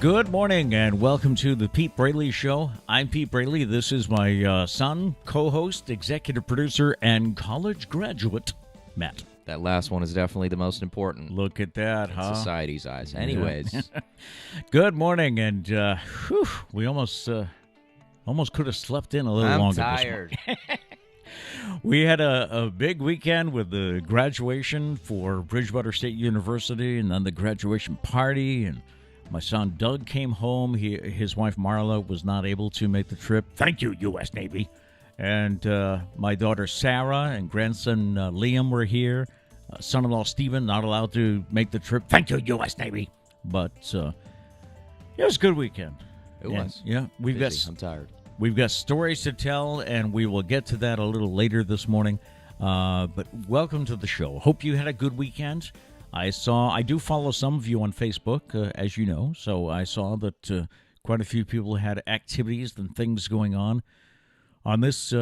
Good morning and welcome to the Pete Braley Show. I'm Pete Braley. This is my son, co-host, executive producer, and college graduate, Matt. That last one is definitely the most important. Look at that, in huh? society's eyes. Anyways. Good morning, and we almost could have slept in a little longer. I'm tired. We had a big weekend with the graduation for Bridgewater State University and then the graduation party, and my son Doug came home. His wife Marla was not able to make the trip. Thank you, U.S. Navy. And my daughter Sarah and grandson Liam were here. Son-in-law Stephen not allowed to make the trip. Thank you, U.S. Navy. But it was a good weekend. It was. Yeah, I'm tired. We've got stories to tell, and we will get to that a little later this morning. But welcome to the show. Hope you had a good weekend. I do follow some of you on Facebook, as you know, so I saw that quite a few people had activities and things going on this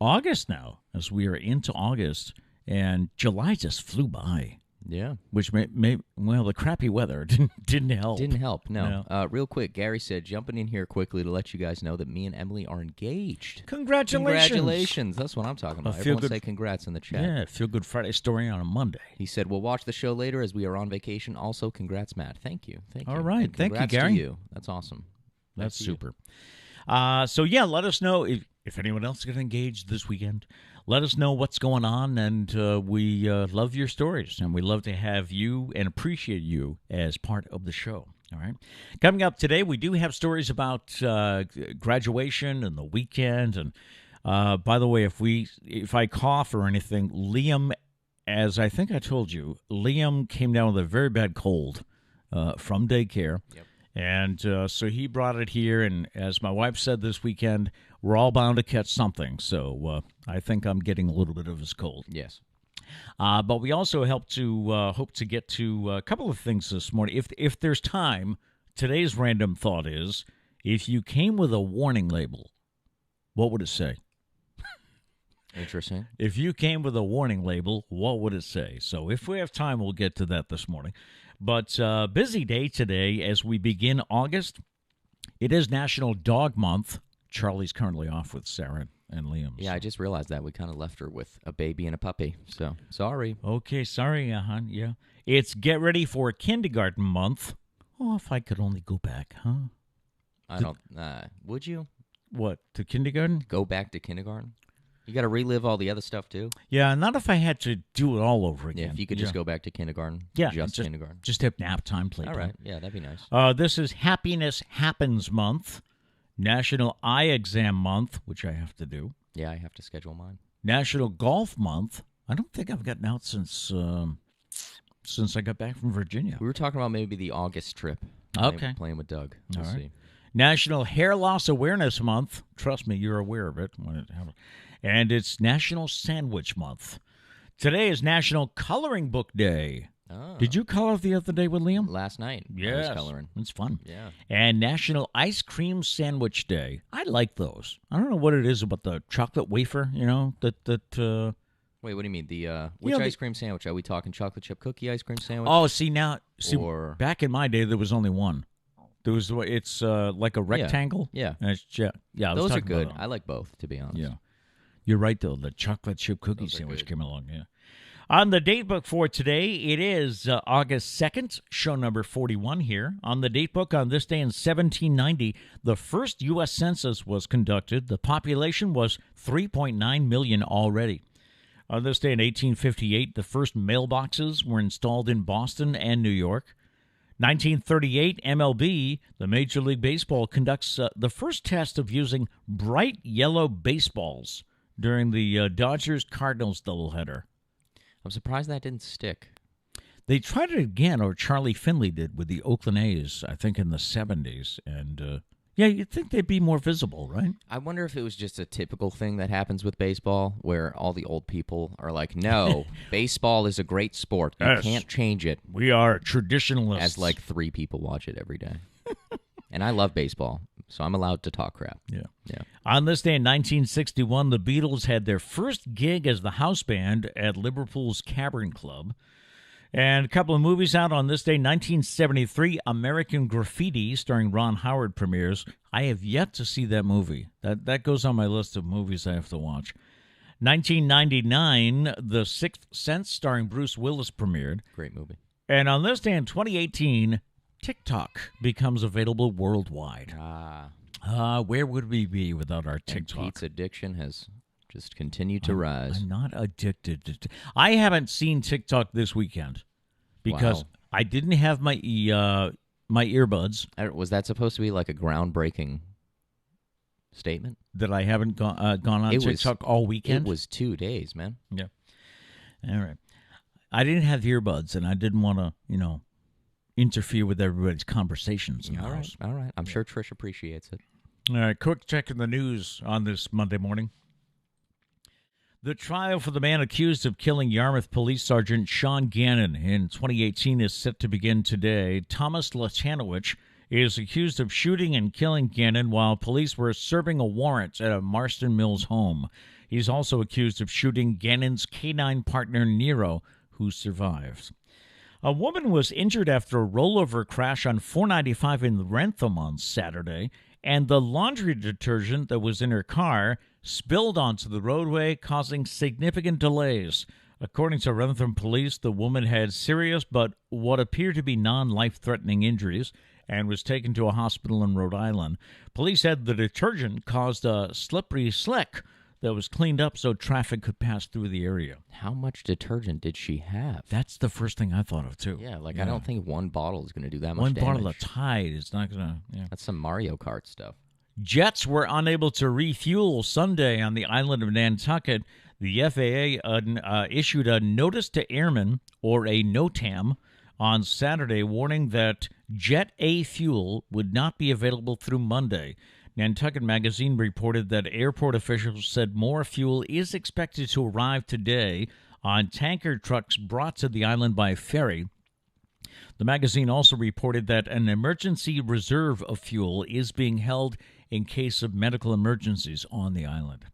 August now, as we are into August, and July just flew by. Yeah. Which the crappy weather didn't help. Didn't help, no. Real quick, Gary said, jumping in here quickly to let you guys know that me and Emily are engaged. Congratulations. That's what I'm talking about. Everyone say congrats in the chat. Yeah, Feel Good Friday story on a Monday. He said, we'll watch the show later as we are on vacation. Also, congrats, Matt. Thank you. All right. And thank you, congrats Gary. to you. That's awesome. That's super. Let us know if anyone else got engaged this weekend. Let us know what's going on, and we love your stories, and we love to have you and appreciate you as part of the show. All right. Coming up today, we do have stories about graduation and the weekend. And by the way, if I cough or anything, Liam, as I think I told you, Liam came down with a very bad cold from daycare. Yep. And so he brought it here, and as my wife said this weekend, we're all bound to catch something. So I think I'm getting a little bit of his cold. Yes. But we also hope to get to a couple of things this morning. If there's time, today's random thought is, if you came with a warning label, what would it say? Interesting. If you came with a warning label, what would it say? So if we have time, we'll get to that this morning. But busy day today as we begin August. It is National Dog Month. Charlie's currently off with Sarah and Liam. Yeah, so. I just realized that. We kind of left her with a baby and a puppy. So, sorry. Okay, sorry, hon. Yeah. It's Get Ready for Kindergarten Month. Oh, if I could only go back, huh? Would you? What, to kindergarten? Go back to kindergarten? You got to relive all the other stuff, too? Yeah, not if I had to do it all over again. Yeah, if you could just go back to kindergarten. Yeah. Just kindergarten. Just have nap time, playtime. All right. Yeah, that'd be nice. This is Happiness Happens Month. National Eye Exam Month, which I have to do. Yeah, I have to schedule mine. National Golf Month. I don't think I've gotten out since I got back from Virginia. We were talking about maybe the August trip. Okay. Playing with Doug. We'll see. National Hair Loss Awareness Month. Trust me, you're aware of it when it happens. And it's National Sandwich Month. Today is National Coloring Book Day. Oh. Did you color the other day with Liam? Last night. Yes. I was coloring. It's fun. Yeah. And National Ice Cream Sandwich Day. I like those. I don't know what it is about the chocolate wafer, that Wait, what do you mean? Which ice cream sandwich? Are we talking chocolate chip cookie ice cream sandwich? Oh, back in my day, there was only one. It's like a rectangle. Yeah. Those are good. I like both, to be honest. Yeah. You're right, though. The chocolate chip cookie sandwich came along, yeah. On the date book for today, it is August 2nd, show number 41 here. On the date book on this day in 1790, the first U.S. Census was conducted. The population was 3.9 million already. On this day in 1858, the first mailboxes were installed in Boston and New York. 1938, MLB, the Major League Baseball, conducts the first test of using bright yellow baseballs during the Dodgers-Cardinals doubleheader. I'm surprised that didn't stick. They tried it again, or Charlie Finley did, with the Oakland A's, I think in the 70s. And, you'd think they'd be more visible, right? I wonder if it was just a typical thing that happens with baseball, where all the old people are like, no, baseball is a great sport. You can't change it. We are traditionalists. As like 3 people watch it every day. And I love baseball, so I'm allowed to talk crap. Yeah. On this day in 1961, the Beatles had their first gig as the house band at Liverpool's Cavern Club. And a couple of movies out on this day. 1973, American Graffiti, starring Ron Howard, premieres. I have yet to see that movie. That goes on my list of movies I have to watch. 1999, The Sixth Sense, starring Bruce Willis, premiered. Great movie. And on this day in 2018, TikTok becomes available worldwide. Where would we be without our TikTok? And Pete's addiction has just continued to rise. I'm not addicted to I haven't seen TikTok this weekend because I didn't have my my earbuds. Was that supposed to be like a groundbreaking statement? That I haven't gone on TikTok all weekend? It was 2 days, man. Yeah. All right. I didn't have earbuds, and I didn't want to, interfere with everybody's conversations. All right. I'm sure Trish appreciates it. All right, quick check in the news on this Monday morning. The trial for the man accused of killing Yarmouth Police Sergeant Sean Gannon in 2018 is set to begin today. Thomas Latanowicz is accused of shooting and killing Gannon while police were serving a warrant at a Marston Mills home. He's also accused of shooting Gannon's canine partner, Nero, who survived. A woman was injured after a rollover crash on 495 in Wrentham on Saturday, and the laundry detergent that was in her car spilled onto the roadway, causing significant delays. According to Wrentham police, the woman had serious but what appeared to be non-life-threatening injuries and was taken to a hospital in Rhode Island. Police said the detergent caused a slippery slick that was cleaned up so traffic could pass through the area. How much detergent did she have? That's the first thing I thought of, too. Yeah, I don't think one bottle is going to do that much damage. One bottle of Tide is not going to... Yeah. That's some Mario Kart stuff. Jets were unable to refuel Sunday on the island of Nantucket. The FAA issued a notice to airmen, or a NOTAM, on Saturday, warning that Jet A fuel would not be available through Monday. Nantucket Magazine reported that airport officials said more fuel is expected to arrive today on tanker trucks brought to the island by ferry. The magazine also reported that an emergency reserve of fuel is being held in case of medical emergencies on the island.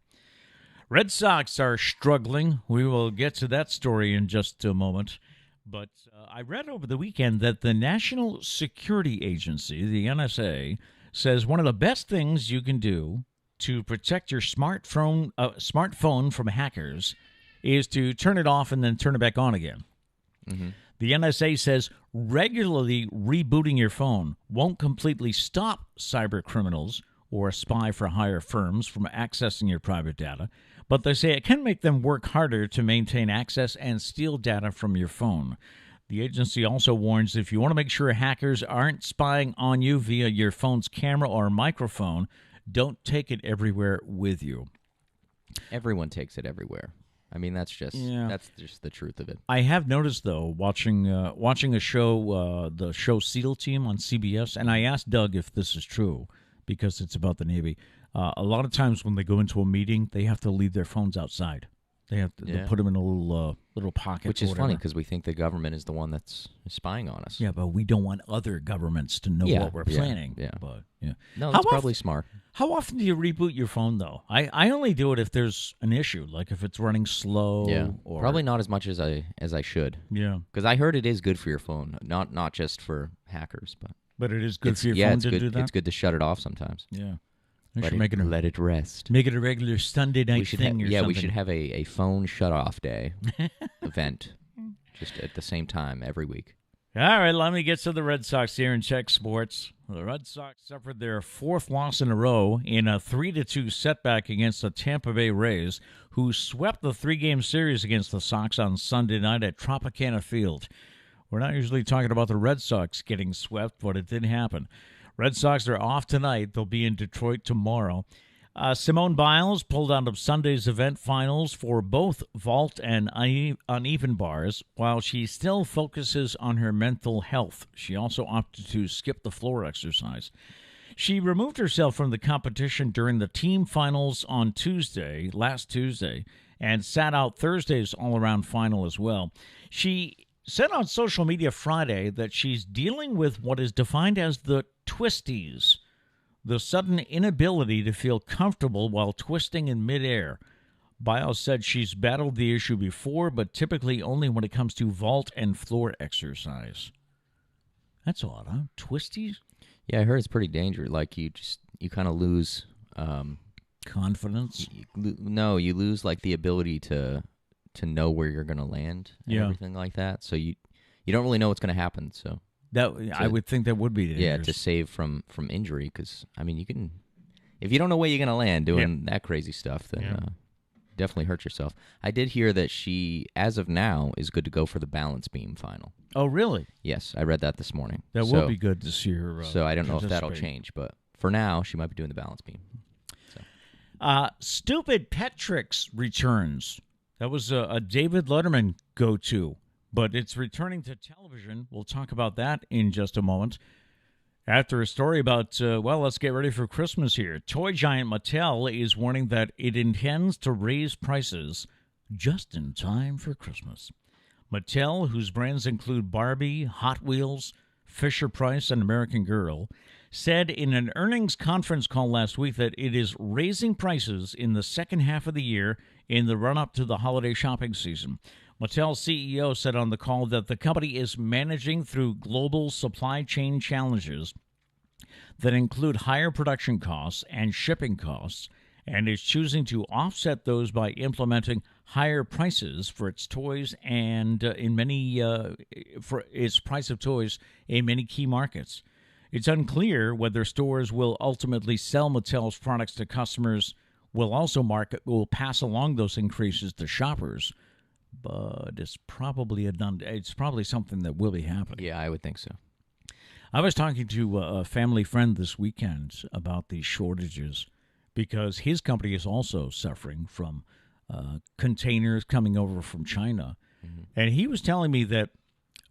Red Sox are struggling. We will get to that story in just a moment. But I read over the weekend that the National Security Agency, the NSA, says one of the best things you can do to protect your smartphone from hackers is to turn it off and then turn it back on again. Mm-hmm. The NSA says regularly rebooting your phone won't completely stop cyber criminals or spy for hire firms from accessing your private data, but they say it can make them work harder to maintain access and steal data from your phone. The agency also warns if you want to make sure hackers aren't spying on you via your phone's camera or microphone, don't take it everywhere with you. Everyone takes it everywhere. I mean, that's just the truth of it. I have noticed, though, watching a show, the show SEAL Team on CBS, and I asked Doug if this is true because it's about the Navy. A lot of times when they go into a meeting, they have to leave their phones outside. They have to they put them in a little pocket. Which is funny because we think the government is the one that's spying on us. Yeah, but we don't want other governments to know what we're planning. Yeah. But, no, that's probably smart. How often do you reboot your phone, though? I only do it if there's an issue, like if it's running slow. Yeah, or... probably not as much as I should. Yeah. Because I heard it is good for your phone, not just for hackers. But it is good for your phone to do that? It's good to shut it off sometimes. Yeah. Let it rest. Make it a regular Sunday night thing or something. Yeah, we should have a phone shut-off day event just at the same time every week. All right, let me get to the Red Sox here and check sports. The Red Sox suffered their fourth loss in a row in a 3-2 setback against the Tampa Bay Rays, who swept the three-game series against the Sox on Sunday night at Tropicana Field. We're not usually talking about the Red Sox getting swept, but it did happen. Red Sox are off tonight. They'll be in Detroit tomorrow. Simone Biles pulled out of Sunday's event finals for both vault and uneven bars, while she still focuses on her mental health. She also opted to skip the floor exercise. She removed herself from the competition during the team finals on last Tuesday, and sat out Thursday's all-around final as well. She said on social media Friday that she's dealing with what is defined as the twisties, the sudden inability to feel comfortable while twisting in midair. Biles said she's battled the issue before, but typically only when it comes to vault and floor exercise. That's odd, huh? Twisties? Yeah, I heard it's pretty dangerous. Like you kind of lose confidence. You lose like the ability to know where you're going to land and everything like that. So you don't really know what's going to happen. So I would think that would be dangerous. Yeah, to save from injury, because I mean, you can, if you don't know where you're going to land doing that crazy stuff, then definitely hurt yourself. I did hear that she, as of now, is good to go for the balance beam final. Oh, really? Yes, I read that this morning. That will be good to see her. So I don't know if that'll change, but for now, she might be doing the balance beam. So. Stupid Pet Tricks returns. That was a David Letterman go-to, but it's returning to television. We'll talk about that in just a moment. After a story about, let's get ready for Christmas here. Toy giant Mattel is warning that it intends to raise prices just in time for Christmas. Mattel, whose brands include Barbie, Hot Wheels, Fisher-Price, and American Girl, said in an earnings conference call last week that it is raising prices in the second half of the year in the run-up to the holiday shopping season. Mattel's CEO said on the call that the company is managing through global supply chain challenges that include higher production costs and shipping costs, and is choosing to offset those by implementing higher prices for its toys and for its price of toys in many key markets. It's unclear whether stores will ultimately sell Mattel's products to customers, will pass along those increases to shoppers. But it's probably something that will be happening. Yeah, I would think so. I was talking to a family friend this weekend about these shortages because his company is also suffering from containers coming over from China. Mm-hmm. And he was telling me that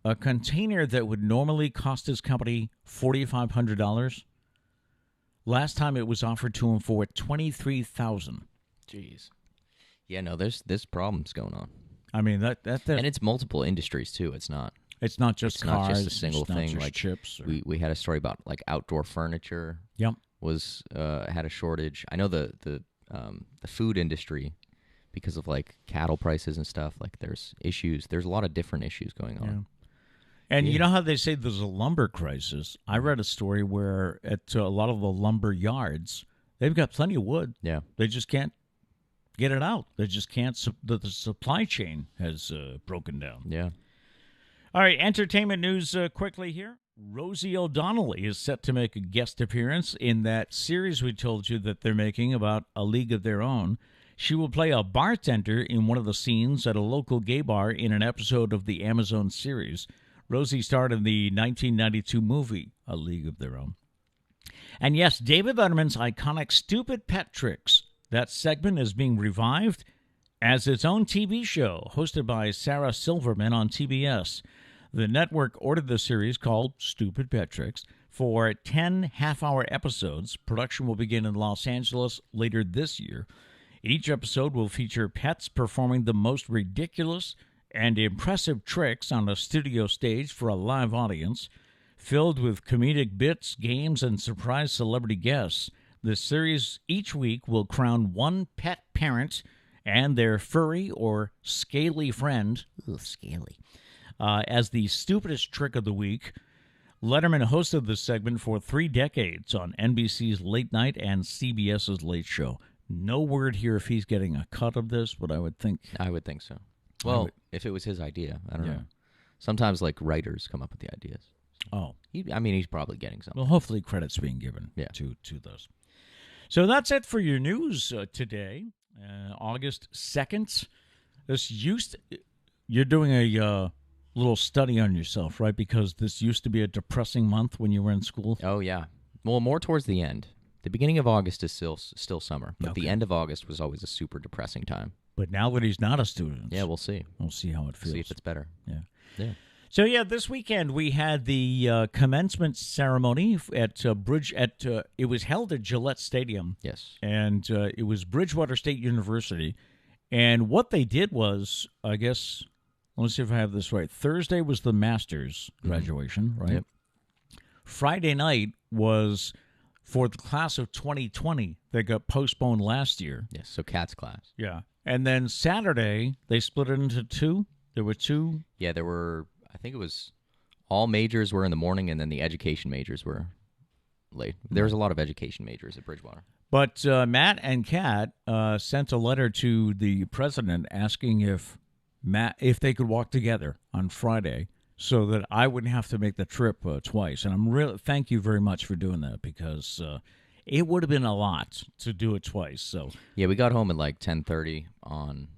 a container that would normally cost his company $4,500, last time it was offered to him for $23,000. Jeez. Yeah, no, there's problems going on. I mean that and it's multiple industries too. It's not just cars. Not just a single thing. Just like chips. We had a story about like outdoor furniture. Yep. Was had a shortage. I know the food industry, because of like cattle prices and stuff. Like there's issues. There's a lot of different issues going on. Yeah. And you know how they say there's a lumber crisis? I read a story where at a lot of the lumber yards, they've got plenty of wood. Yeah. They just can't get it out. They just can't. The supply chain has broken down. Yeah. All right, entertainment news quickly here. Rosie O'Donnell is set to make a guest appearance in that series we told you that they're making about A League of Their Own. She will play a bartender in one of the scenes at a local gay bar in an episode of the Amazon series. Rosie starred in the 1992 movie A League of Their Own. And yes, David Letterman's iconic Stupid Pet Tricks. That segment is being revived as its own TV show, hosted by Sarah Silverman on TBS. The network ordered the series, called Stupid Pet Tricks, for 10 half-hour episodes. Production will begin in Los Angeles later this year. Each episode will feature pets performing the most ridiculous and impressive tricks on a studio stage for a live audience. Filled with comedic bits, games, and surprise celebrity guests, the series each week will crown one pet parent and their furry or scaly friend, as the stupidest trick of the week. Letterman hosted this segment for 3 decades on NBC's Late Night and CBS's Late Show. No word here if he's getting a cut of this, but I would think so. Well, if it was his idea, I don't know. Sometimes like writers come up with the ideas. Oh, he's probably getting something. Well, hopefully credit's being given to those. So that's it for your news today, August 2nd. You're doing a little study on yourself, right? Because this used to be a depressing month when you were in school. Oh, yeah. Well, more towards the end. The beginning of August is still summer, but the end of August was always a super depressing time. But now that he's not a student. Yeah, we'll see. We'll see how it feels. See if it's better. Yeah. So, this weekend we had the commencement ceremony at it was held at Gillette Stadium. Yes. And it was Bridgewater State University. And what they did was, I guess, let me see if I have this right. Thursday was the master's graduation, right? Yep. Friday night was for the class of 2020 that got postponed last year. Yes, so Kat's class. Yeah. And then Saturday, they split it into two. There were two. Yeah, there were, I think it was all majors were in the morning, and then the education majors were late. There was a lot of education majors at Bridgewater. But Matt and Kat sent a letter to the president asking if they could walk together on Friday so that I wouldn't have to make the trip twice. And I'm really thank you very much for doing that, because it would have been a lot to do it twice. So yeah, we got home at like 10:30 on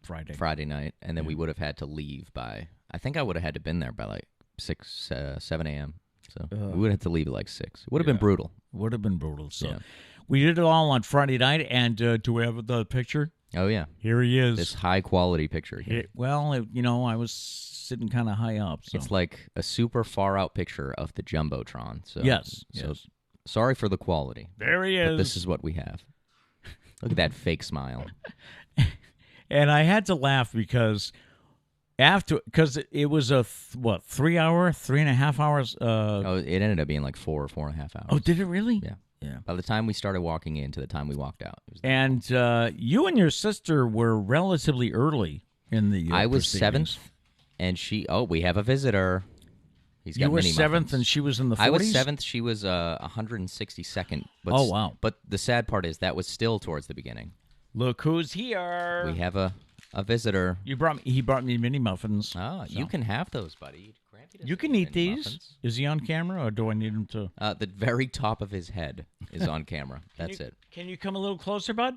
Friday night, and then we would have had to leave by, I think I would have had to been there by like 7 a.m. So we would have to leave at like 6. It would have been brutal. Would have been brutal. So Yeah. we did it all on Friday night. And do we have the picture? Oh, yeah. Here he is. This high-quality picture here. I was sitting kind of high up. So. It's like a super far-out picture of the Jumbotron. So, Yes. Sorry for the quality. There he is. But this is what we have. Look at that fake smile. And I had to laugh because it was a 3 hour, 3.5 hours. It ended up being like 4 or 4.5 hours. Oh, did it really? Yeah. Yeah. By the time we started walking in to the time we walked out. It was And you and your sister were relatively early in the I was proceedings. 7th, and we have a visitor. He's got You were mini 7th, muffins. and she was in the 40s? I was 7th. She was 162nd. But Oh, wow. But the sad part is that was still towards the beginning. Look who's here. We have a visitor. He brought me mini muffins. Oh, So. you can have those, buddy. Grampy doesn't You can need eat mini these. muffins. Is he on camera, or do I need him to? The very top of his head is on camera. That's it. Can you come a little closer, bud?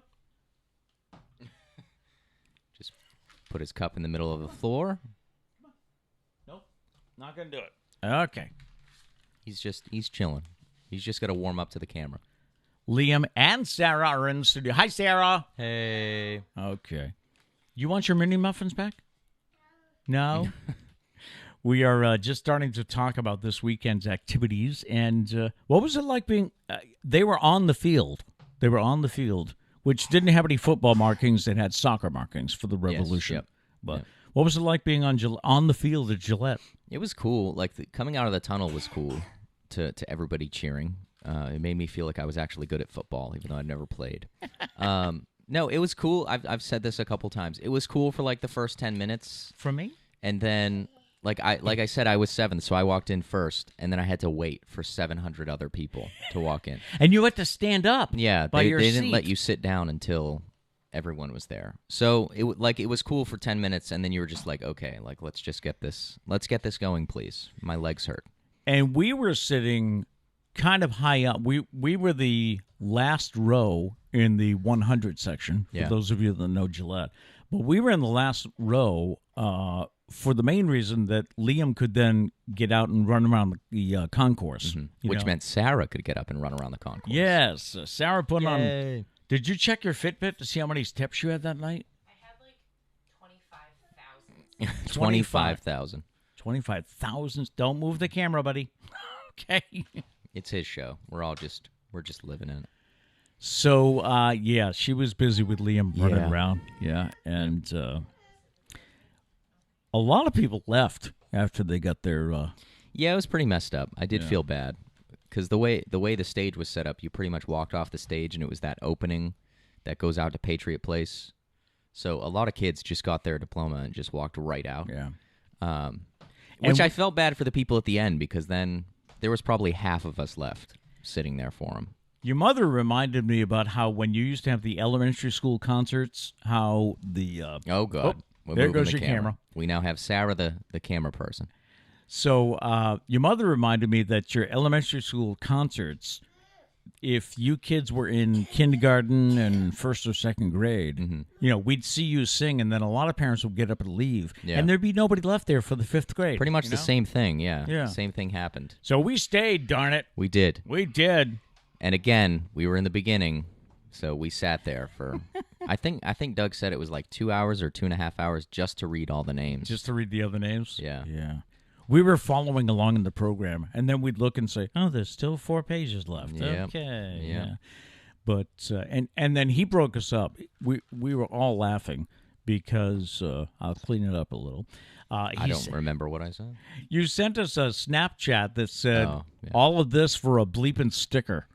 Just put his cup in the middle of the floor. Nope. Not going to do it. Okay. He's chilling. He's just got to warm up to the camera. Liam and Sarah are in the studio. Hi, Sarah. Hey. Okay. You want your mini muffins back? No? We are just starting to talk about this weekend's activities. And what was it like being... they were on the field. They were on the field, which didn't have any football markings. It had soccer markings for the Revolution. Yes, yep. But Yep. what was it like being on the field at Gillette? It was cool. Like, coming out of the tunnel was cool to everybody cheering. It made me feel like I was actually good at football, even though I'd never played. No, it was cool. I've said this a couple times. It was cool for like the first 10 minutes, For me? and then like I said, I was 7th, so I walked in first, and then I had to wait for 700 other people to walk in. And you had to stand up. Yeah, by your they didn't seat. let you sit down until everyone was there. So it was cool for 10 minutes, and then you were just like, okay, like let's get this going, please. My legs hurt. And we were sitting kind of high up. We were the last row in the 100 section, for Yeah. those of you that know Gillette. But we were in the last row for the main reason that Liam could then get out and run around the concourse. you Which know. meant Sarah could get up and run around the concourse. Yes. Sarah put on... Yay. Did you check your Fitbit to see how many steps you had that night? I had like 25,000. 25,000. 25,000. Don't move the camera, buddy. Okay. It's his show. We're just living in it. So, yeah, she was busy with Liam running Yeah. around. Yeah, and a lot of people left after they got their... Yeah, it was pretty messed up. I did feel bad because the way the stage was set up, you pretty much walked off the stage and it was that opening that goes out to Patriot Place. So a lot of kids just got their diploma and just walked right out. Yeah. Which I felt bad for the people at the end because then there was probably half of us left sitting there for them. Your mother reminded me about how when you used to have the elementary school concerts, how the... Oh, God. We're there moving goes the your camera. We now have Sarah, the camera person. So your mother reminded me that your elementary school concerts, if you kids were in kindergarten and first or second grade, we'd see you sing, and then a lot of parents would get up and leave, Yeah. and there'd be nobody left there for the fifth grade. Pretty much you the know? same thing, yeah. Yeah. Same thing happened. So we stayed, darn it. We did. We did. And again, we were in the beginning, so we sat there for... I think Doug said it was like 2 hours or 2.5 hours just to read all the names. Just to read the other names? Yeah. Yeah. We were following along in the program, and then we'd look and say, oh, there's still 4 pages left. Yep. Okay. Yeah. Yeah. But, and then he broke us up. We were all laughing because, I'll clean it up a little. I don't remember what I said. You sent us a Snapchat that said, Oh, yeah. all of this for a bleeping sticker.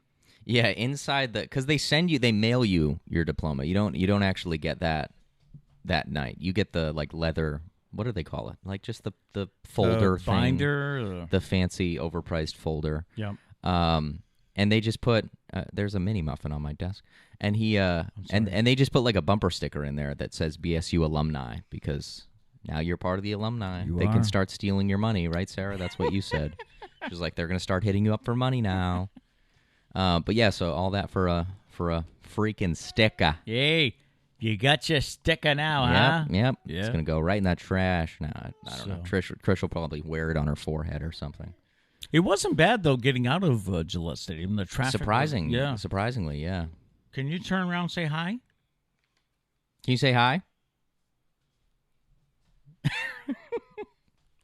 Yeah, inside because they mail you your diploma. You don't actually get that night. You get the like leather. What do they call it? Like just the folder thing, binder, the fancy overpriced folder. Yeah. And they just put there's a mini muffin on my desk, and and they just put like a bumper sticker in there that says BSU alumni because now you're part of the alumni. They can start stealing your money, right, Sarah? That's what you said. She's like, they're gonna start hitting you up for money now. But yeah, so all that for a freaking sticker. Yay. You got your sticker now, huh? Yep. Yeah. It's going to go right in that trash. No, I don't know. Trish will probably wear it on her forehead or something. It wasn't bad, though, getting out of Gillette Stadium. The traffic Surprisingly, yeah. Can you turn around and say hi? Can you say hi?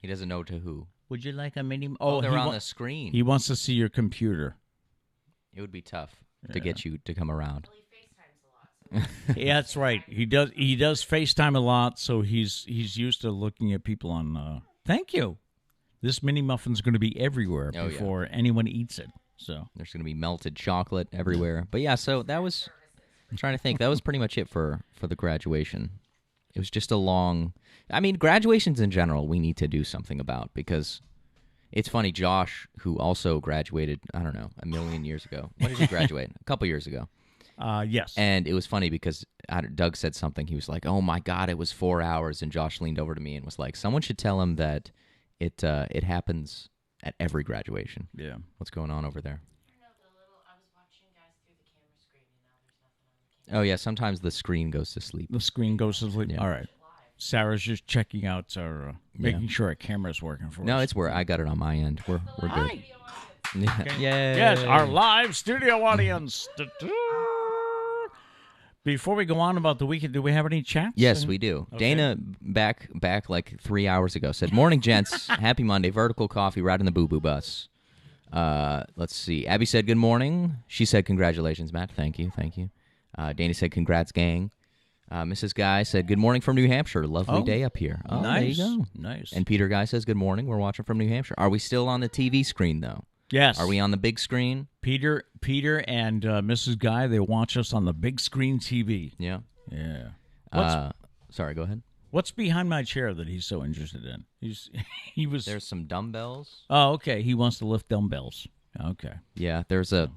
He doesn't know to who. Would you like a mini... Oh, they're on the screen. He wants to see your computer. It would be tough to get you to come around. Yeah, that's right. He does FaceTime a lot, so he's used to looking at people on. Thank you. This mini muffin's going to be everywhere before anyone eats it. So there's going to be melted chocolate everywhere. But yeah, so that was. I'm trying to think. That was pretty much it for the graduation. It was just a long. I mean, graduations in general, we need to do something about because it's funny. Josh, who also graduated, I don't know, a million years ago. When did he graduate? A couple years ago. Yes. And it was funny because Doug said something. He was like, oh, my God, it was 4 hours. And Josh leaned over to me and was like, someone should tell him that it happens at every graduation. Yeah. What's going on over there? I was watching guys through the camera screen, and now there's nothing on the camera. Oh, yeah, sometimes the screen goes to sleep. The screen goes to sleep? Yeah. All right. Sarah's just checking out our, making sure our camera's working for us. No, it's where I got it on my end. We're good. Hi. Yeah. Yay. Yes, our live studio audience. Before we go on about the weekend, do we have any chats? Yes, we do. Okay. Dana, back like 3 hours ago, said, morning, gents. Happy Monday. Vertical coffee riding the boo-boo bus. Let's see. Abby said, good morning. She said, congratulations, Matt. Thank you. Dana said, congrats, gang. Mrs. Guy said, good morning from New Hampshire. Lovely day up here. Oh, nice. There you go. Nice. And Peter Guy says, good morning. We're watching from New Hampshire. Are we still on the TV screen, though? Yes. Are we on the big screen? Peter and Mrs. Guy, they watch us on the big screen TV. Yeah. Yeah. Sorry, go ahead. What's behind my chair that he's so interested in? He was. There's some dumbbells. Oh, okay. He wants to lift dumbbells. Okay. Yeah, there's a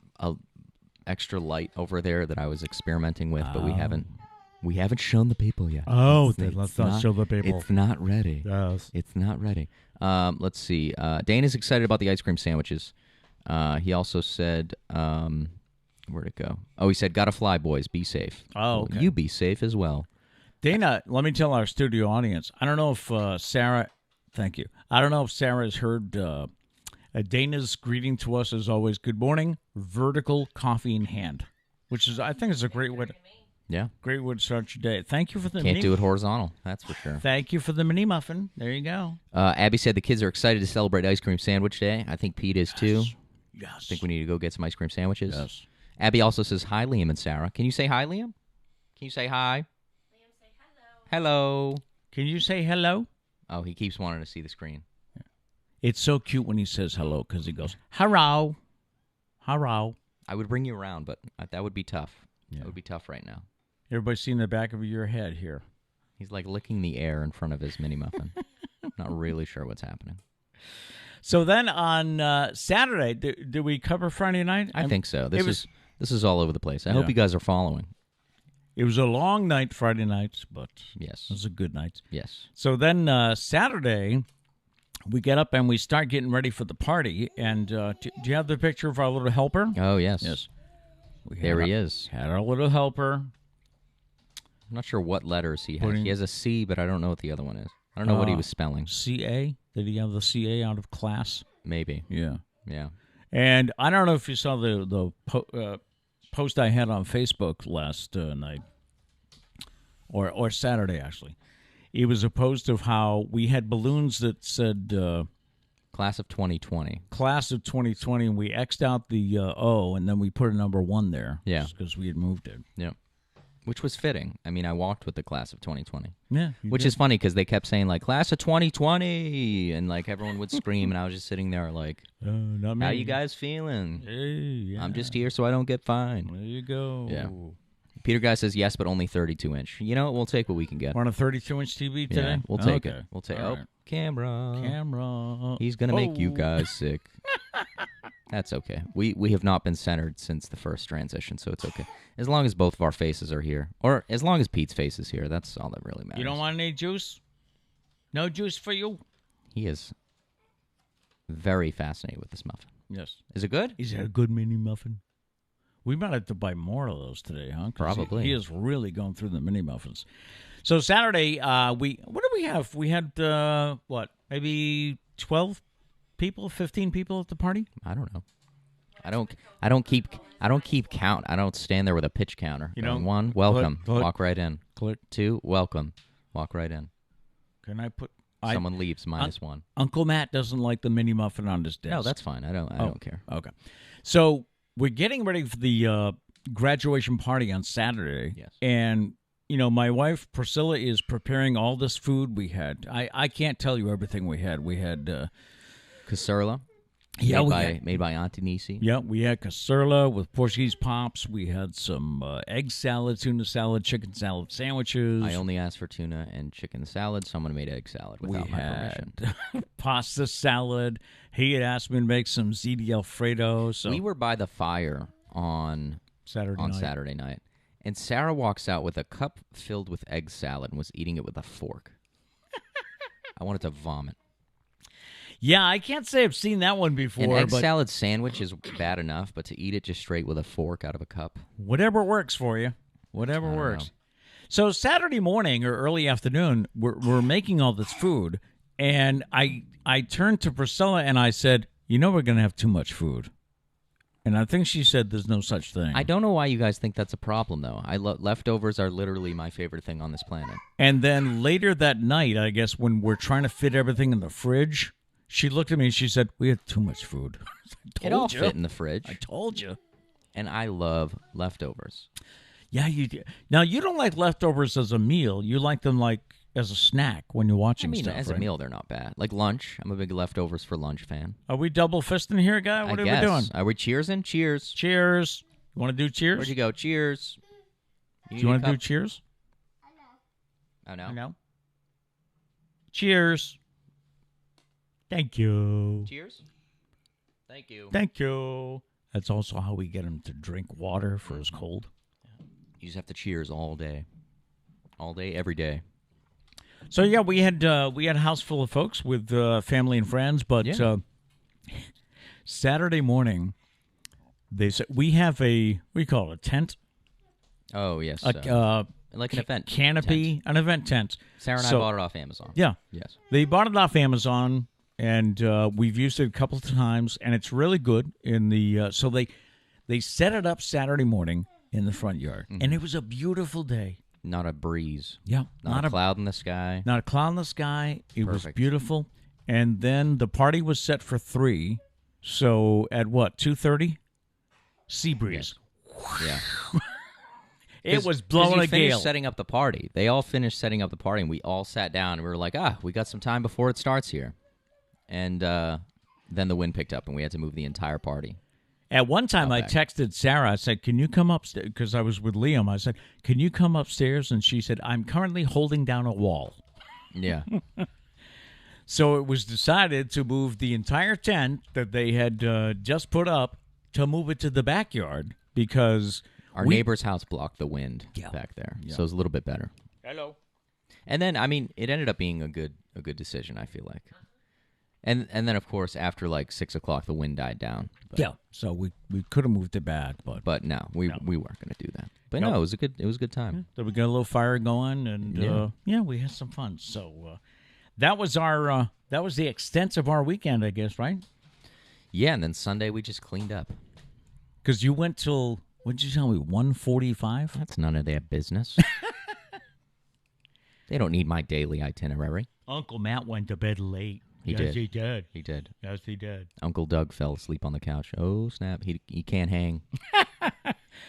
extra light over there that I was experimenting with, but we haven't shown the people yet. Oh, let's not show the people. It's not ready. Yes. It's not ready. Let's see. Dana's excited about the ice cream sandwiches. He also said, where'd it go? Oh, he said, gotta fly, boys. Be safe. Oh, okay. You be safe as well. Dana, let me tell our studio audience, I don't know if Sarah, thank you. I don't know if Sarah has heard Dana's greeting to us as always. Good morning, vertical coffee in hand, which is, I think, is a great way to. Yeah. Great way to start your day. Thank you for the Can't do it horizontal, that's for sure. Thank you for the mini muffin. There you go. Abby said the kids are excited to celebrate Ice Cream Sandwich Day. I think Pete is too. Yes. I think we need to go get some ice cream sandwiches. Yes. Abby also says, hi, Liam and Sarah. Can you say hi, Liam? Can you say hi? Liam, say hello. Hello. Can you say hello? Oh, he keeps wanting to see the screen. Yeah. It's so cute when he says hello because he goes, hello. Hello. I would bring you around, but that would be tough. Yeah. That would be tough right now. Everybody's seeing the back of your head here. He's like licking the air in front of his mini muffin. Not really sure what's happening. So then on Saturday, did we cover Friday night? I think so. This is all over the place. I hope you guys are following. It was a long night Friday night, but yes, it was a good night. Yes. So then Saturday, we get up and we start getting ready for the party. And do you have the picture of our little helper? Oh, yes. Yes. There he is. Had our little helper. I'm not sure what letters he has. He has a C, but I don't know what the other one is. I don't know what he was spelling. CA? Did he have the CA out of class? Maybe. Yeah. Yeah. And I don't know if you saw the post I had on Facebook last night, or Saturday, actually. It was a post of how we had balloons that said... Class of 2020. Class of 2020, and we X'd out the O, and then we put a number 1 there. Yeah. Because we had moved it. Yeah. which was fitting. I mean, I walked with the class of 2020. Yeah. Which is funny because they kept saying, like, class of 2020, and, like, everyone would scream, and I was just sitting there like, not me. how you guys feeling? Hey, yeah. I'm just here so I don't get fined. There you go. Yeah. Peter Guy says yes, but only 32-inch. You know what? We'll take what we can get. We're on a 32-inch TV today? Yeah, we'll take Okay. it. We'll take All Oh, right. camera. He's going to make you guys sick. That's okay. We have not been centered since the first transition, so it's okay. As long as both of our faces are here. Or as long as Pete's face is here, that's all that really matters. You don't want any juice? No juice for you? He is very fascinated with this muffin. Yes. Is it good? Is that a good mini muffin? We might have to buy more of those today, huh? 'Cause Probably. He is really going through the mini muffins. So Saturday, what did we have? We had, maybe 12 people, 15 people at the party? I don't know. I don't keep count. I don't stand there with a pitch counter. You Going, know, 1, welcome. click. Walk right in. Click. 2, welcome. Walk right in. Can I put... Someone leaves -1. Uncle Matt doesn't like the mini muffin on his desk. No, that's fine. I don't care. Okay. So we're getting ready for the graduation party on Saturday. Yes. And, you know, my wife, Priscilla, is preparing all this food we had. I can't tell you everything we had. We had... Caserla. Yeah, made by Auntie Nisi. Yeah, we had caserla with Portuguese pops. We had some egg salad, tuna salad, chicken salad sandwiches. I only asked for tuna and chicken salad. Someone made egg salad without my permission. Pasta salad. He had asked me to make some ziti Alfredo. So We were by the fire on Saturday night, and Sarah walks out with a cup filled with egg salad and was eating it with a fork. I wanted to vomit. Yeah, I can't say I've seen that one before. An egg but salad sandwich is bad enough, but to eat it just straight with a fork out of a cup. whatever works for you. Whatever don't works. know. So Saturday morning or early afternoon, we're making all this food, and I turned to Priscilla and I said, you know we're going to have too much food. And I think she said there's no such thing. I don't know why you guys think that's a problem, though. Leftovers are literally my favorite thing on this planet. And then later that night, I guess, when we're trying to fit everything in the fridge, she looked at me and she said, we had too much food. It all fit in the fridge. I told you. And I love leftovers. Yeah, you do. Now, you don't like leftovers as a meal. You like them like as a snack when you're watching stuff, as right? a meal, they're not bad. Like lunch, I'm a big leftovers for lunch fan. Are we double fisting here, guy? What I are guess. we doing? Are we cheersing? Cheers. Cheers. You want to do cheers? Where'd you go? Cheers. Do you want to do cheers? Oh, no? I know. Cheers. Thank you. Cheers. Thank you. Thank you. That's also how we get him to drink water for his cold. You just have to cheers all day. All day, every day. So yeah, we had a house full of folks with family and friends, but Saturday morning they said we have what do you call it, a tent? Oh, yes. Like an event canopy, tent. an event tent. Sarah and I bought it off Amazon. Yeah. Yes. They bought it off Amazon, and we've used it a couple of times, and it's really good. So they set it up Saturday morning in the front yard, and it was a beautiful day. Not a breeze. Yeah, Not a cloud in the sky. Not a cloud in the sky. It was Perfect. beautiful, and then the party was set for 3. So at what, 2:30? Sea breeze. Yeah. It was blowing a gale. Setting up the party. They all finished setting up the party, and we all sat down, and we were like, we got some time before it starts here. And then the wind picked up, and we had to move the entire party. At one time, I back. texted Sarah. I said, can you come upstairs? Because I was with Liam. I said, can you come upstairs? And she said, I'm currently holding down a wall. Yeah. So it was decided to move the entire tent that they had just put up to move it to the backyard because Our neighbor's house blocked the wind back there, Yeah. so it was a little bit better. Hello. And then, it ended up being a good decision, I feel like. And then, of course, after like 6 o'clock, the wind died down. But, Yeah. So we could have moved it back, but no, we weren't going to do that. But Nope. no, it was a good time. so we got a little fire going, and we had some fun. So that was the extent of our weekend, I guess, right? Yeah, and then Sunday we just cleaned up. Because you went till, what did you tell me, 1:45? That's none of their business. They don't need my daily itinerary. Uncle Matt went to bed late. He yes, did. he did. He did. Yes, he did. Uncle Doug fell asleep on the couch. Oh, snap. He can't hang.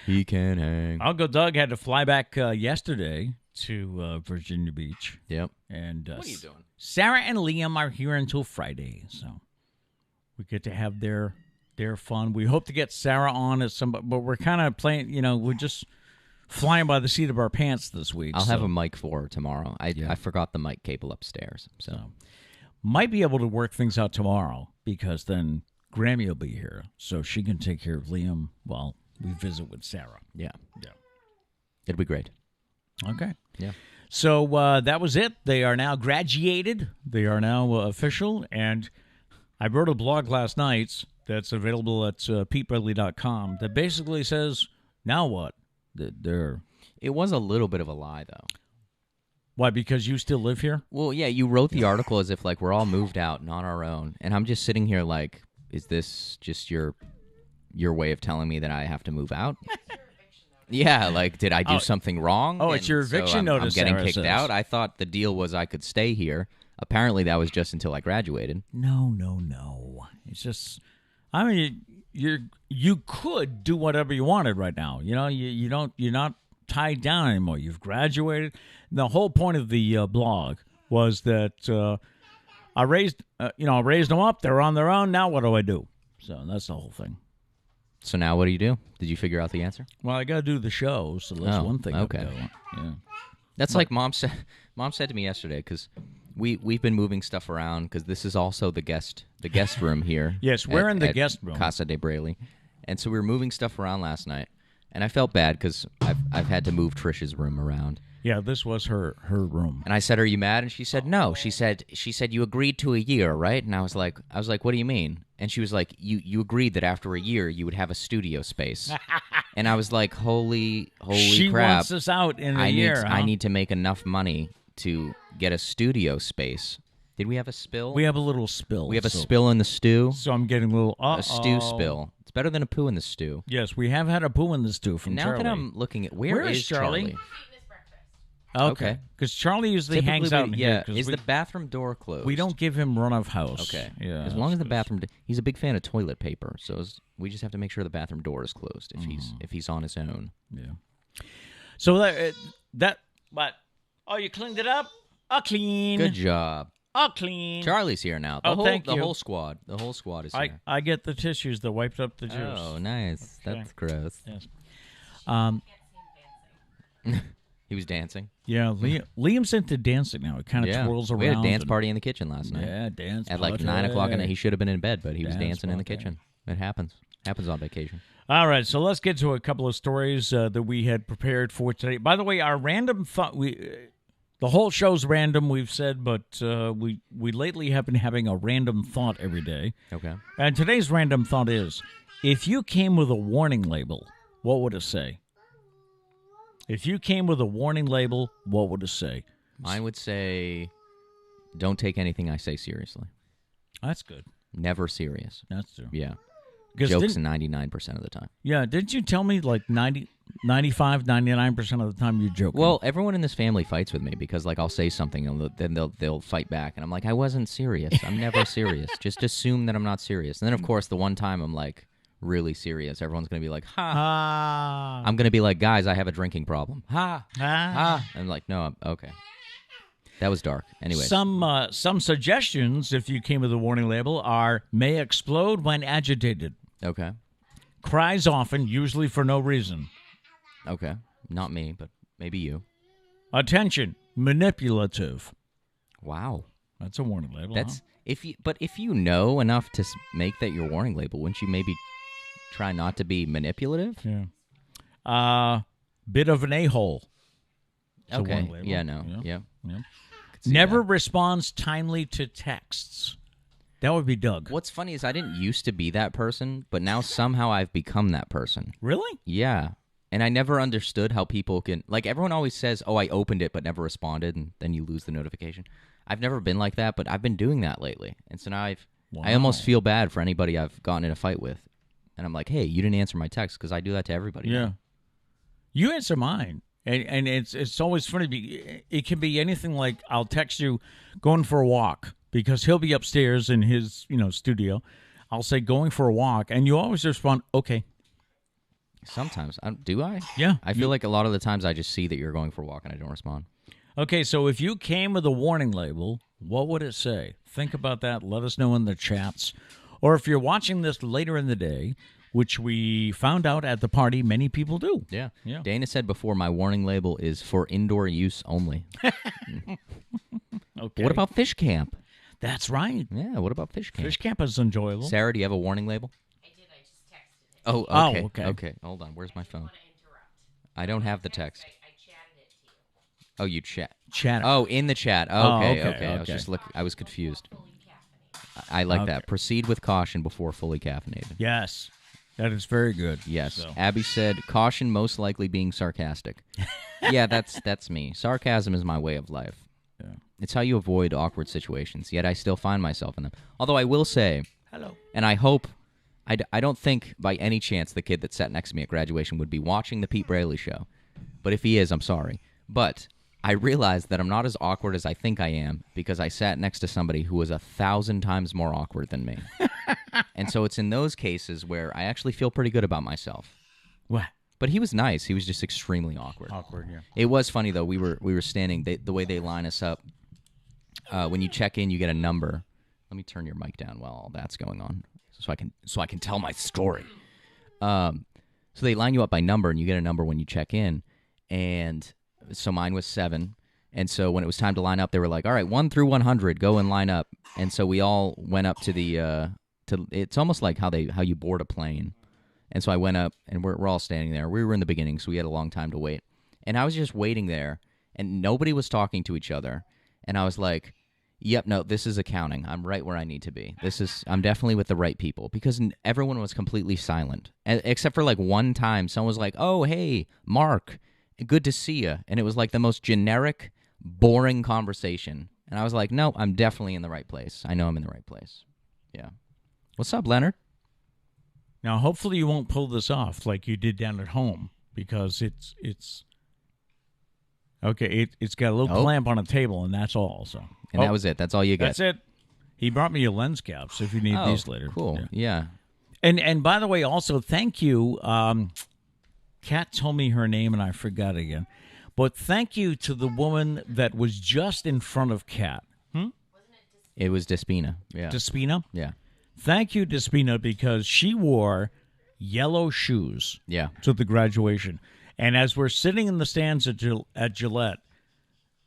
He can hang. Uncle Doug had to fly back yesterday to Virginia Beach. Yep. And What are you doing? Sarah and Liam are here until Friday, so we get to have their fun. We hope to get Sarah on as some, but we're kind of playing. We're just flying by the seat of our pants this week. I'll have a mic for her tomorrow. I forgot the mic cable upstairs, so might be able to work things out tomorrow because then Grammy will be here, so she can take care of Liam while we visit with Sarah. Yeah. It'll be great. Okay. Yeah. So that was it. They are now graduated. They are now official. And I wrote a blog last night that's available at PeteBraley.com that basically says, now what? It was a little bit of a lie, though. Why? Because you still live here? Well, yeah, you wrote the article as if, like, we're all moved out and on our own. And I'm just sitting here like, is this just your way of telling me that I have to move out? Yeah, like, did I do something wrong? Oh, it's your eviction notice. I'm getting Sarah kicked says. out. I thought the deal was I could stay here. Apparently, that was just until I graduated. No. It's just, I mean, you could do whatever you wanted right now. You're not tied down anymore. You've graduated. The whole point of the blog was that I raised them up. They're on their own. Now what do I do? So that's the whole thing. So now what do you do? Did you figure out the answer? Well, I got to do the show, so that's one thing. Okay. Yeah. That's like Mom said. Mom said to me yesterday because we've been moving stuff around because this is also the guest room here. Yes, we're in the at guest room, Casa de Braley, and so we were moving stuff around last night, and I felt bad because I've had to move Trish's room around. Yeah, this was her room. And I said, "Are you mad?" And she said, "No." She said, "You agreed to a year, right?" And I was like, "What do you mean?" And she was like, "You agreed that after a year you would have a studio space." And I was like, "Holy she crap!" wants us out in a year. I need to make enough money to get a studio space. Did we have a spill? We have a little spill. We have a spill in the stew. So I'm getting a little A stew spill. It's better than a poo in the stew. Yes, we have had a poo in the stew from Now Charlie. that I'm looking at where is Charlie? Okay, because Charlie usually hangs out in here. Is the bathroom door closed? We don't give him run of house. Okay. Yeah. As long as the bathroom, he's a big fan of toilet paper, so we just have to make sure the bathroom door is closed if he's on his own. Yeah. So but you cleaned it up. I'll clean. Good job. I'll clean. Charlie's here now. Thank you. The whole squad. The whole squad is here. I get the tissues that wiped up the juice. Oh, nice. Okay. That's gross. Yes. He was dancing. Yeah, Liam's into dancing now. He kind of twirls around. We had a dance party in the kitchen last night. Yeah, dance at like 9 o'clock at night. He should have been in bed, but he was dancing in the kitchen. It happens. Happens on vacation. All right, so let's get to a couple of stories that we had prepared for today. By the way, our random thought, the whole show's random, we've said, but we lately have been having a random thought every day. Okay. And today's random thought is, if you came with a warning label, what would it say? If you came with a warning label, what would it say? Mine would say, don't take anything I say seriously. That's good. Never serious. That's true. Yeah. Jokes 99% of the time. Yeah, didn't you tell me like 95, 99% of the time you're joking? Well, everyone in this family fights with me because like I'll say something and then they'll fight back. And I'm like, I wasn't serious. I'm never serious. Just assume that I'm not serious. And then, of course, the one time I'm like, really serious, everyone's going to be like, ha. I'm going to be like, guys, I have a drinking problem. Ha. I'm like, no, okay. That was dark. Anyway. Some suggestions, if you came with a warning label, are may explode when agitated. Okay. Cries often, usually for no reason. Okay. Not me, but maybe you. Attention, manipulative. Wow. That's a warning label. That's if you know enough to make that your warning label, wouldn't you maybe try not to be manipulative? Yeah. Bit of an a-hole. Okay. Yeah, no. Yeah. Never responds timely to texts. That would be Doug. What's funny is I didn't used to be that person, but now somehow I've become that person. Really? Yeah. And I never understood how people can... Like, everyone always says, oh, I opened it but never responded, and then you lose the notification. I've never been like that, but I've been doing that lately. And so now I almost feel bad for anybody I've gotten in a fight with. And I'm like, hey, you didn't answer my text, because I do that to everybody. Yeah. Now. You answer mine. And it's always funny. It can be anything like I'll text you going for a walk because he'll be upstairs in his studio. I'll say going for a walk, and you always respond, okay. Sometimes. Do I? Yeah. I feel like a lot of the times I just see that you're going for a walk and I don't respond. Okay, so if you came with a warning label, what would it say? Think about that. Let us know in the chats. Or if you're watching this later in the day, which we found out at the party many people do. Yeah. Yeah. Dana said before, my warning label is for indoor use only. Okay. What about fish camp? That's right. Yeah, what about fish camp? Fish camp is enjoyable. Sarah, do you have a warning label? I did. I just texted it. Oh, Oh, okay. okay. Okay, hold on. Where's my phone? Want to interrupt? I don't have the text. I chatted it to you. Oh, you chat. Chat. Oh, in the chat. Oh, Okay, okay, I was okay. just I was confused. Fully caffeinated. I like Okay. that. Proceed with caution before fully caffeinated. Yes. That is very good. Yes. So. Abby said, caution most likely being sarcastic. Yeah, that's me. Sarcasm is my way of life. Yeah. It's how you avoid awkward situations, yet I still find myself in them. Although I will say, Hello. and I hope, I don't think by any chance the kid that sat next to me at graduation would be watching the Pete Braley Show. But if he is, I'm sorry. But I realized that I'm not as awkward as I think I am because I sat next to somebody who was 1,000 times more awkward than me. And so it's in those cases where I actually feel pretty good about myself. What? But he was nice. He was just extremely awkward. Awkward, yeah. It was funny, though. We were standing, the way they line us up. When you check in, you get a number. Let me turn your mic down while all that's going on so I can tell my story. So they line you up by number, and you get a number when you check in. And so mine was 7. And so when it was time to line up, they were like, all right, 1 through 100, go and line up. And so we all went up to the it's almost like how you board a plane. And so I went up, and we're all standing there. We were in the beginning, so we had a long time to wait. And I was just waiting there, and nobody was talking to each other. And I was like, yep, no, this is accounting. I'm right where I need to be. I'm definitely with the right people. Because everyone was completely silent. Except for like one time, someone was like, oh, hey, Mark, good to see you. And it was like the most generic, boring conversation. And I was like, no, I'm definitely in the right place. I know I'm in the right place. Yeah. What's up, Leonard? Now, hopefully you won't pull this off like you did down at home because it's okay. It's got a little clamp on a table, and that's all. So, And that was it. That's all you got. That's it. He brought me a lens cap, so if you need these later. Cool. Yeah. And by the way, also thank you. Kat told me her name, and I forgot again. But thank you to the woman that was just in front of Kat. It was Despina. Yeah. Despina? Yeah. Thank you, Despina, because she wore yellow shoes Yeah. to the graduation. And as we're sitting in the stands at Gillette,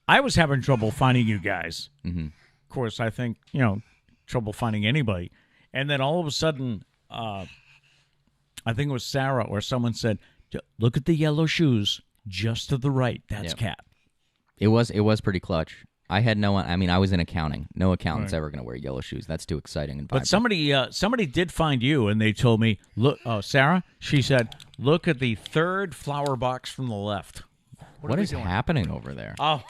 I was having trouble finding you guys. Mm-hmm. Of course, I think, trouble finding anybody. And then all of a sudden, I think it was Sarah or someone said, look at the yellow shoes just to the right. That's Yep. Kat. It was pretty clutch. I was in accounting. No accountant's ever going to wear yellow shoes. That's too exciting and But vibrant. somebody did find you, and they told me, look, Sarah, she said, look at the third flower box from the left. What is happening over there? Oh.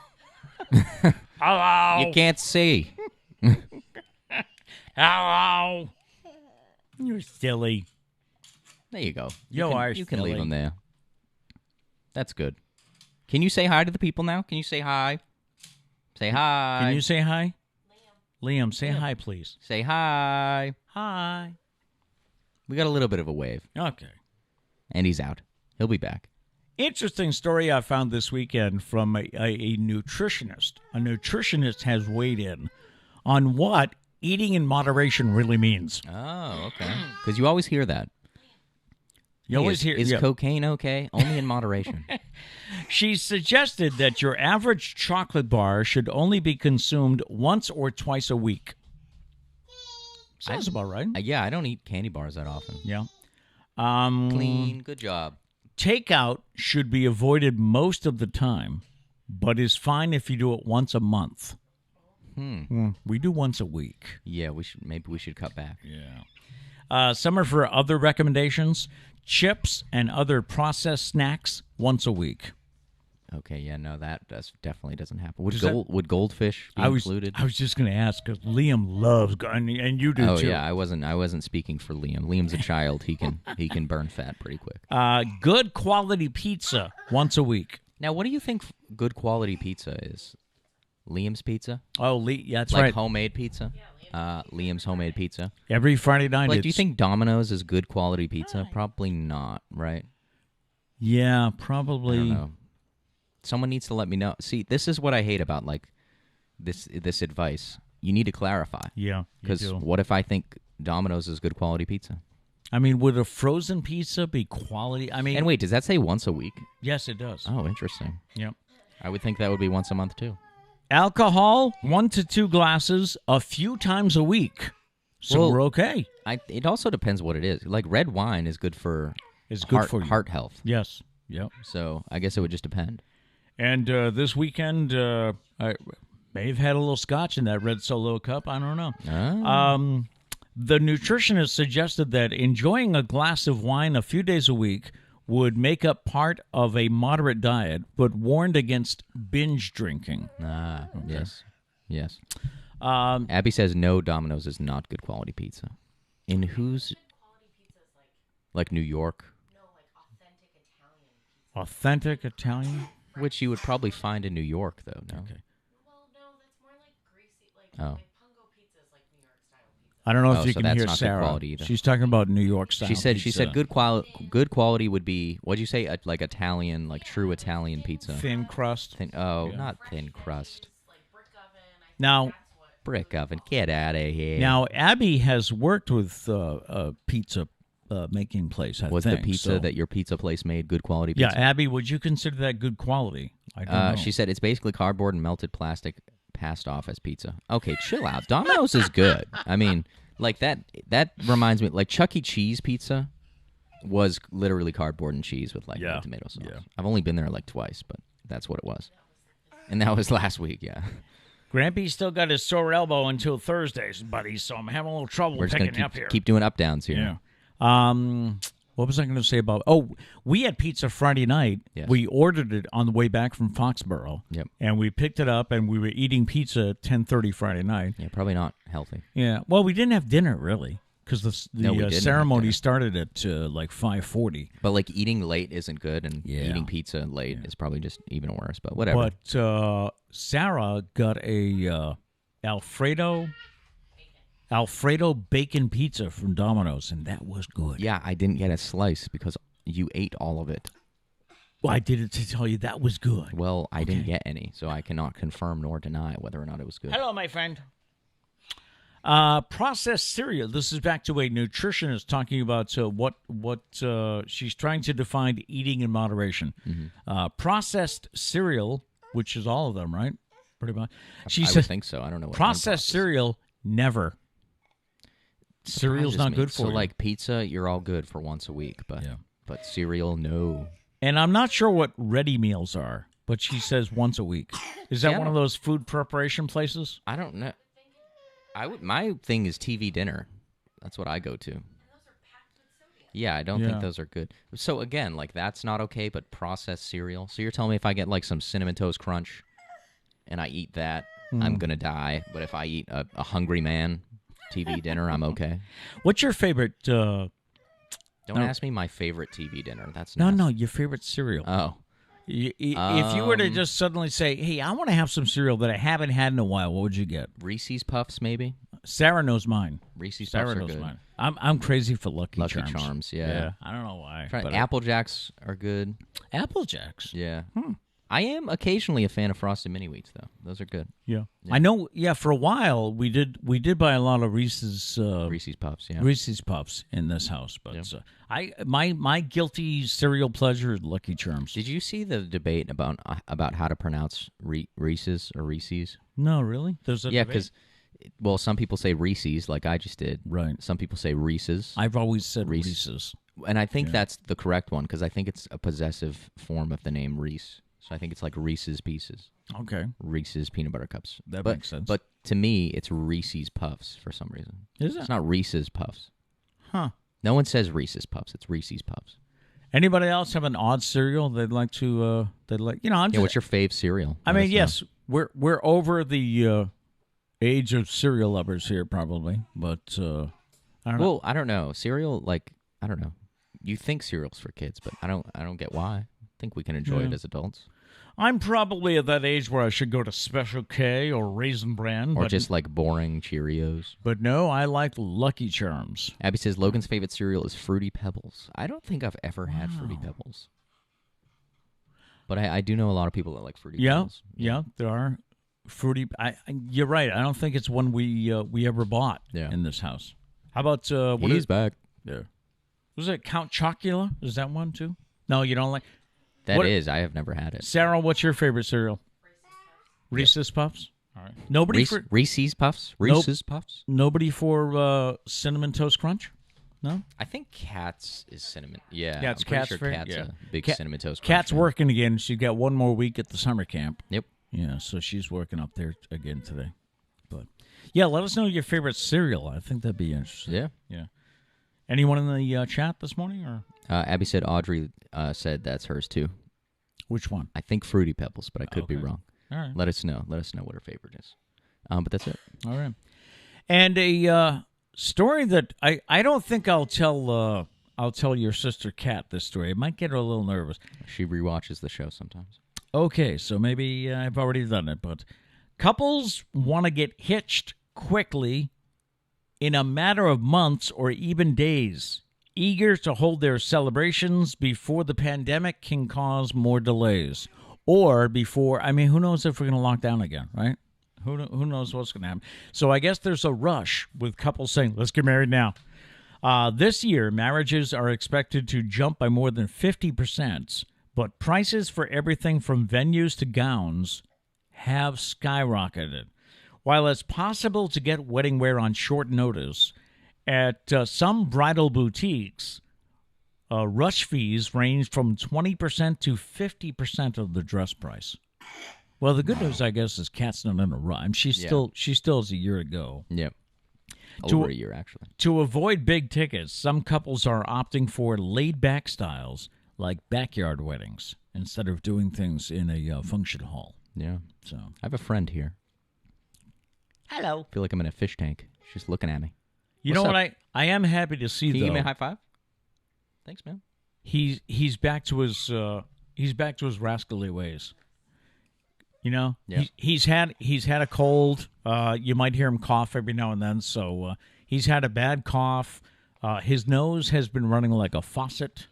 Hello. You can't see. Hello. You're silly. There you go. You You can leave silly. them there. That's good. Can you say hi to the people now? Can you say hi? Say hi. Can you say hi? Liam, say hi, please. Say hi. Hi. We got a little bit of a wave. Okay. And he's out. He'll be back. Interesting story I found this weekend from a nutritionist. A nutritionist has weighed in on what eating in moderation really means. Oh, okay. Because you always hear that. You always Hey, hear is yeah. cocaine okay? Only in moderation. She suggested that your average chocolate bar should only be consumed once or twice a week. Sounds about right. Yeah, I don't eat candy bars that often. Yeah. Clean. Good job. Takeout should be avoided most of the time, but is fine if you do it once a month. We do once a week. Yeah, maybe we should cut back. Yeah. Some are for other recommendations. Chips and other processed snacks once a week. Okay, yeah, no, that definitely doesn't happen. Would goldfish be I was included? I was just going to ask because Liam loves and you do Oh too. yeah, I wasn't speaking for Liam. Liam's a child. He can burn fat pretty quick. Good quality pizza once a week. Now, what do you think good quality pizza is? Liam's Pizza? Oh, yeah, that's Like right. homemade pizza? Liam's homemade pizza. Every Friday night. Like, do you think Domino's is good quality pizza? Probably not, right? Yeah, I probably. don't know. Someone needs to let me know. See, this is what I hate about like this advice. You need to clarify. Yeah, you Because do. what if I think Domino's is good quality pizza? I mean, would a frozen pizza be quality? I mean, And wait, does that say once a week? yes, it does. Oh, interesting. Yep. I would think that would be once a month too. Alcohol, 1 to 2 glasses a few times a week. So Well, we're okay. It also depends what it is. Like red wine is good for It's good for you. heart health. Yes. Yep. So I guess it would just depend. And this weekend, I may have had a little scotch in that red Solo cup. I don't know. Ah. The nutritionist suggested that enjoying a glass of wine a few days a week would make up part of a moderate diet, but warned against binge drinking. Yes. Abby says no, Domino's is not good quality pizza. In whose? Quality pizza is Like New York, like authentic Italian pizza. Authentic Italian? which you would probably find in New York, though. No. Okay. Well, no, that's more like greasy, like Oh. Pungo pizza is like New York style pizza. I don't know Oh, if you so can that's hear not good Sarah. quality either. She's talking about New York style. She said pizza. good quality would be, what'd you say, like Italian, like true Italian pizza. Thin crust. Not thin crust. Like brick oven. I think Now, that's what. Brick oven, get out of here. now Abby has worked with a pizza making place. I Was think, the pizza so- that your pizza place made good quality Yeah, pizza? Abby, would you consider that good quality? I don't know. She said it's basically cardboard and melted plastic passed off as pizza. Okay, chill out. Domino's is good. I mean, like that reminds me, like Chuck E. Cheese pizza was literally cardboard and cheese with like Yeah. tomato sauce. Yeah. I've only been there like twice, but that's what it was. And that was last week, yeah. Grampy still got his sore elbow until Thursdays, buddy, so I'm having a little trouble We're just picking going to up here. keep doing up downs here. Yeah. What was I going to say about? Oh, we had pizza Friday night. Yes. We ordered it on the way back from Foxborough. Yep. And we picked it up, and we were eating pizza at 10:30 Friday night. Yeah, probably not healthy. Yeah. Well, we didn't have dinner really because No, we the didn't have ceremony dinner. started at like 5:40. But like eating late isn't good, and Yeah. eating pizza late is probably just even worse. But whatever. But Sarah got a Alfredo bacon pizza from Domino's, and that was good. Yeah, I didn't get a slice because you ate all of it. Well, I did it to tell you that was good. Well, I didn't get any, so I cannot confirm nor deny whether or not it was good. Hello, my friend. Processed cereal. This is back to a nutritionist talking about what she's trying to define eating in moderation. Processed cereal, which is all of them, right? Pretty much. She I said would think so. I don't know what processed cereal, never. Cereal's surprises not me. good for so, you. like pizza, you're all good for once a week, but cereal, no. And I'm not sure what ready meals are, but she says once a week. Is that Yeah, I one of don't- those food preparation places? I don't know. My thing is TV dinner. That's what I go to. Yeah, I don't Yeah. think those are good. So again, like that's not okay, but processed cereal. So you're telling me if I get like some Cinnamon Toast Crunch and I eat that, I'm gonna die. But if I eat a Hungry Man TV dinner, I'm okay. What's your favorite? Don't ask me my favorite TV dinner. That's No, nasty. your favorite cereal. Oh, If you were to just suddenly say, "Hey, I want to have some cereal that I haven't had in a while," what would you get? Reese's Puffs, maybe. Sarah knows mine. Reese's Sarah Puffs are knows good. mine. I'm crazy for Lucky Lucky Charms. Charms, yeah. I don't know why. Try- but Apple Jacks are good. Apple Jacks. Yeah. I am occasionally a fan of Frosted Mini Wheats, though. Those are good. Yeah. I know. Yeah, for a while we did buy a lot of Reese's Reese's Puffs, yeah. Reese's Puffs in this house, but my guilty cereal pleasure is Lucky Charms. Did you see the debate about how to pronounce Reese's or Reese's? No, really? There's a Yeah, debate? because some people say Reese's, like I just did. Right. Some people say Reese's, I've always said Reese. Reese's. and I think that's the correct one because I think it's a possessive form of the name Reese. So I think it's like Reese's Pieces, Okay, Reese's Peanut Butter Cups. that But- makes sense. But to me, it's Reese's Puffs for some reason. Is it? It's not Reese's Puffs. Huh? No one says Reese's Puffs. It's Reese's Puffs. Anybody else have an odd cereal they'd like to? They'd like I'm Yeah, just, what's your fave cereal? I Let mean, us know. yes, we're over the age of cereal lovers here, probably, but I don't know. Well, I don't know. Cereal, like, I don't know. You think cereal's for kids, but I don't get why. I think we can enjoy it as adults. I'm probably at that age where I should go to Special K or Raisin Bran, Or but, just like boring Cheerios. but no, I like Lucky Charms. Abby says Logan's favorite cereal is Fruity Pebbles. I don't think I've ever had Fruity Pebbles. But I do know a lot of people that like Fruity Yeah, Pebbles. yeah, there are fruity. You're right. I don't think it's one we ever bought in this house. How about He's back. Yeah. Was it Count Chocula? Is that one too? No, you don't like. That is. I have never had it. Sarah, what's your favorite cereal? Reese's Puffs. All right. Nobody for Reese's Puffs. Reese's Puffs. Nobody for Cinnamon Toast Crunch. No. I think Cat's is cinnamon. Yeah, Yeah, it's I'm pretty Cat's sure favorite. Cat's Yeah. a big cinnamon toast. Crunch Cat's fan. working again. She's got one more week at the summer camp. Yep. Yeah, so she's working up there again today. But yeah, let us know your favorite cereal. I think that'd be interesting. Yeah. Yeah. Anyone in the chat this morning, or Abby said Audrey said that's hers too. which one? I think Fruity Pebbles, but I could be Okay. wrong. All right. Let us know. Let us know what her favorite is. But that's it. All right. And a story that I don't think I'll tell your sister Kat this story. It might get her a little nervous. She rewatches the show sometimes. Okay, so maybe I've already done it, but couples want to get hitched quickly in a matter of months or even days, eager to hold their celebrations before the pandemic can cause more delays. Or before, who knows if we're going to lock down again, right? Who knows what's going to happen? So I guess there's a rush with couples saying, let's get married now. This year, marriages are expected to jump by more than 50%, but prices for everything from venues to gowns have skyrocketed. While it's possible to get wedding wear on short notice, at some bridal boutiques, rush fees range from 20% to 50% of the dress price. Well, the good news, I guess, is Kat's not in a rhyme. She still is a year ago. Yep. Over a year, actually. To avoid big tickets, some couples are opting for laid-back styles like backyard weddings instead of doing things in a function hall. Yeah. So I have a friend here. Hello. I feel like I'm in a fish tank. She's looking at me. You What's know up? what I am happy to see, Can you though. give me a high five? Thanks, man. He's back to his rascally ways. You know, Yeah. he's had a cold. You might hear him cough every now and then. So he's had a bad cough. His nose has been running like a faucet.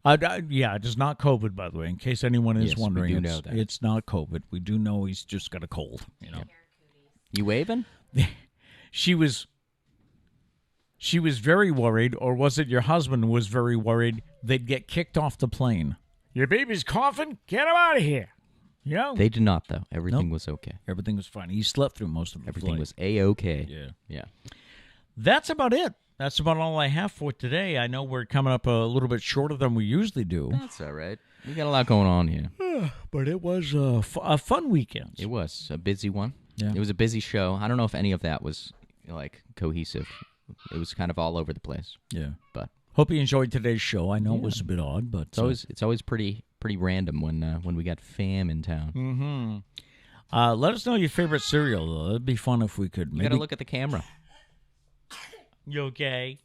Yeah, it is not COVID, by the way. In case anyone is Yes, we wondering, do know that. it's not COVID. We do know he's just got a cold. You know, You waving? she was very worried, or was it your husband was very worried they'd get kicked off the plane? Your baby's coughing. Get him out of here. You know, They did not, though. Everything was okay. everything was fine. He slept through most of the Everything flight. was A-okay. Yeah. Yeah. That's about it. That's about all I have for today. I know we're coming up a little bit shorter than we usually do, That's all right. We got a lot going on here. but it was a fun weekend. It was a busy one. Yeah. It was a busy show. I don't know if any of that was, like, cohesive. It was kind of all over the place. Yeah. But Hope you enjoyed today's show. I know it was a bit odd, but it's always pretty random when we got fam in town. let us know your favorite cereal, though. It'd be fun if we could. You Maybe. got to look at the camera. You okay?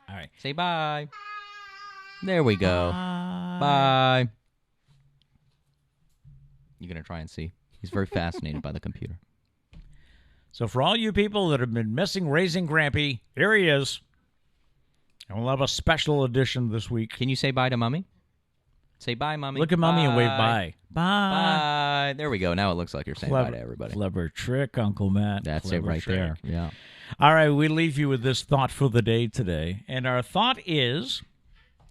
All right. Say bye. There we go. Bye. Bye. You're going to try and see. He's very fascinated by the computer. So for all you people that have been missing Raising Grampy, here he is. And we'll have a special edition this week. Can you say bye to Mommy? Say bye, Mommy. Look at Mommy and wave bye. Bye. Bye. There we go. Now it looks like you're saying bye to everybody. Clever trick, Uncle Matt. That's it Clever right trick. there. Yeah. All right, we leave you with this thought for the day today. And our thought is,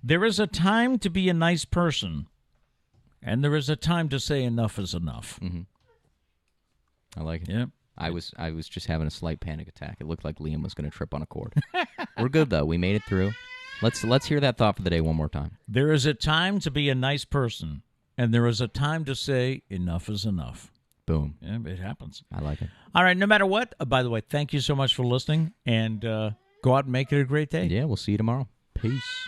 there is a time to be a nice person, and there is a time to say enough is enough. I like it. Yeah. I was just having a slight panic attack. It looked like Liam was going to trip on a cord. We're good, though. We made it through. Let's hear that thought for the day one more time. There is a time to be a nice person, and there is a time to say enough is enough. Boom. Yeah, it happens. I like it. All right, no matter what, by the way, thank you so much for listening, and go out and make it a great day. Yeah, we'll see you tomorrow. Peace.